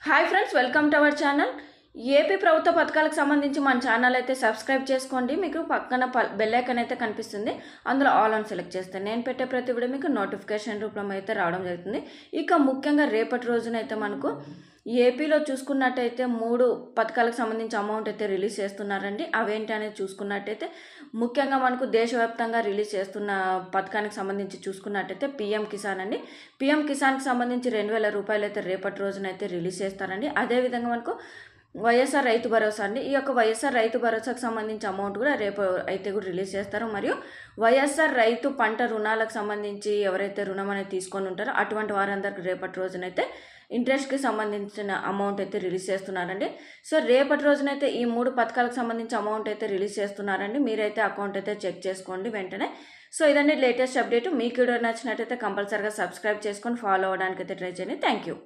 Hi friends, welcome to our channel. AP ప్రభుత్వ పథకాలకు సంబంధించి మన ఛానల్ అయితే సబ్స్క్రైబ్ చేసుకోండి. మీకు పక్కన బెల్ ఐకాన్ అయితే కనిపిస్తుంది. అందులో ఆల్ ఆన్ సెలెక్ట్ చేస్తే నేను పెట్టే ప్రతి వీడియో మీకు నోటిఫికేషన్ రూపంలో అయితే రావడం జరుగుతుంది. ఇక ముఖ్యంగా రేపటి రోజునైతే మనకు ఏపీలో చూసుకున్నట్టయితే 3 పథకాలకు సంబంధించి అమౌంట్ అయితే రిలీజ్ చేస్తున్నారండి. అవేంటి అనేది చూసుకున్నట్టయితే ముఖ్యంగా మనకు దేశవ్యాప్తంగా రిలీజ్ చేస్తున్న పథకానికి సంబంధించి చూసుకున్నట్టయితే పీఎం కిసాన్ అండి. పీఎం కిసాన్కి సంబంధించి 2,000 రూపాయలు అయితే రేపటి రోజునైతే రిలీజ్ చేస్తారండి. అదేవిధంగా మనకు వైఎస్ఆర్ రైతు భరోసా అండి. ఈ యొక్క వైఎస్ఆర్ రైతు భరోసాకు సంబంధించి అమౌంట్ కూడా రేపు అయితే కూడా రిలీజ్ చేస్తారు. మరియు వైఎస్ఆర్ రైతు పంట రుణాలకు సంబంధించి ఎవరైతే రుణం అనేది తీసుకొని ఉంటారో అటువంటి వారందరికీ రేపటి రోజునైతే ఇంట్రెస్ట్కి సంబంధించిన అమౌంట్ అయితే రిలీజ్ చేస్తున్నారండి. సో రేపటి రోజునైతే ఈ 3 పథకాలకు సంబంధించి అమౌంట్ అయితే రిలీజ్ చేస్తున్నారండి. మీరైతే అకౌంట్ అయితే చెక్ చేసుకోండి వెంటనే. సో ఇదండి లేటెస్ట్ అప్డేట్. మీకు వీడియో నచ్చినట్టయితే కంపల్సరీగా సబ్స్క్రైబ్ చేసుకొని ఫాలో అవ్వడానికి అయితే ట్రై చేయండి. Thank you.